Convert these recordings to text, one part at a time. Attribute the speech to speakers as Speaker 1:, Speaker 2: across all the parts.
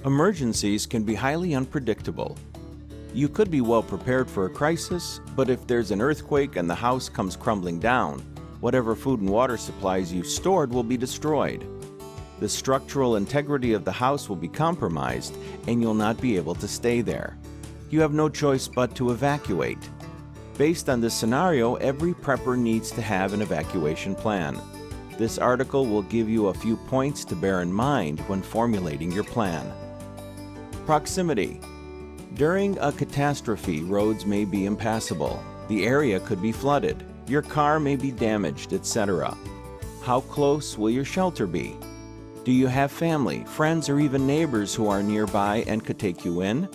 Speaker 1: Emergencies can be highly unpredictable. You could be well prepared for a crisis, but if there's an earthquake and the house comes crumbling down, whatever food and water supplies you've stored will be destroyed. The structural integrity of the house will be compromised, and you'll not be able to stay there. You have no choice but to evacuate. Based on this scenario, every prepper needs to have an evacuation plan. This article will give you a few points to bear in mind when formulating your plan. Proximity. During a catastrophe, roads may be impassable. The area could be flooded. Your car may be damaged, etc. How close will your shelter be? Do you have family, friends, or even neighbors who are nearby and could take you in?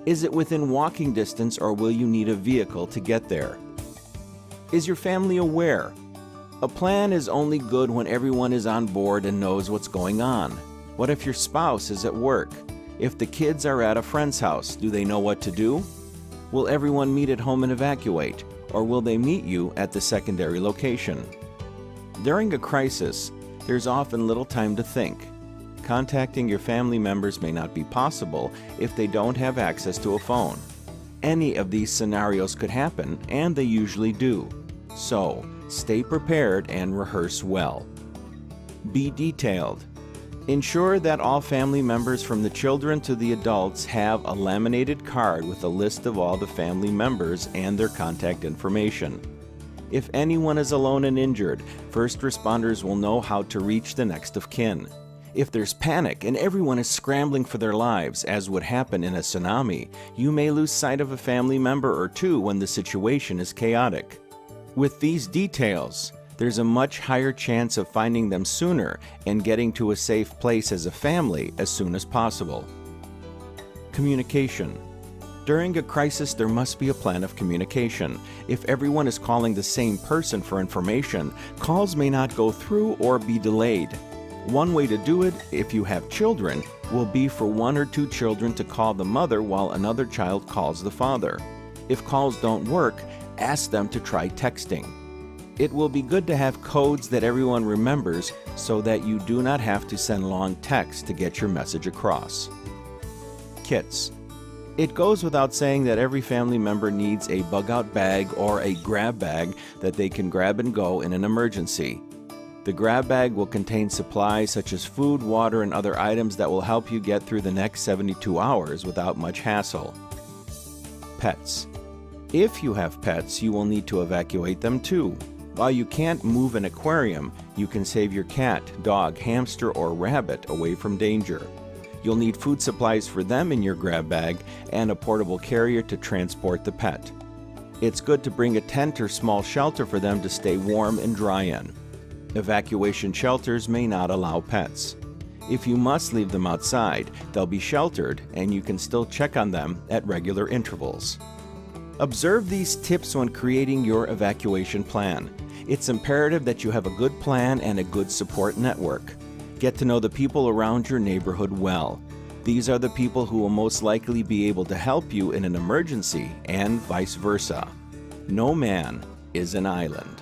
Speaker 1: Is it within walking distance, or will you need a vehicle to get there? Is your family aware? A plan is only good when everyone is on board and knows what's going on. What if your spouse is at work? If the kids are at a friend's house, do they know what to do? Will everyone meet at home and evacuate, or will they meet you at the secondary location? During a crisis, there's often little time to think. Contacting your family members may not be possible if they don't have access to a phone. Any of these scenarios could happen, and they usually do. So, stay prepared and rehearse well. Be detailed. Ensure that all family members from the children to the adults have a laminated card with a list of all the family members and their contact information. If anyone is alone and injured, first responders will know how to reach the next of kin. If there's panic and everyone is scrambling for their lives, as would happen in a tsunami, you may lose sight of a family member or two when the situation is chaotic. With these details, there's a much higher chance of finding them sooner and getting to a safe place as a family as soon as possible. Communication. During a crisis, there must be a plan of communication. If everyone is calling the same person for information, calls may not go through or be delayed. One way to do it, if you have children, will be for one or two children to call the mother while another child calls the father. If calls don't work, ask them to try texting. It will be good to have codes that everyone remembers so that you do not have to send long texts to get your message across. Kits. It goes without saying that every family member needs a bug-out bag or a grab bag that they can grab and go in an emergency. The grab bag will contain supplies such as food, water, and other items that will help you get through the next 72 hours without much hassle. Pets. If you have pets, you will need to evacuate them too. While you can't move an aquarium, you can save your cat, dog, hamster, or rabbit away from danger. You'll need food supplies for them in your grab bag and a portable carrier to transport the pet. It's good to bring a tent or small shelter for them to stay warm and dry in. Evacuation shelters may not allow pets. If you must leave them outside, they'll be sheltered and you can still check on them at regular intervals. Observe these tips when creating your evacuation plan. It's imperative that you have a good plan and a good support network. Get to know the people around your neighborhood well. These are the people who will most likely be able to help you in an emergency and vice versa. No man is an island.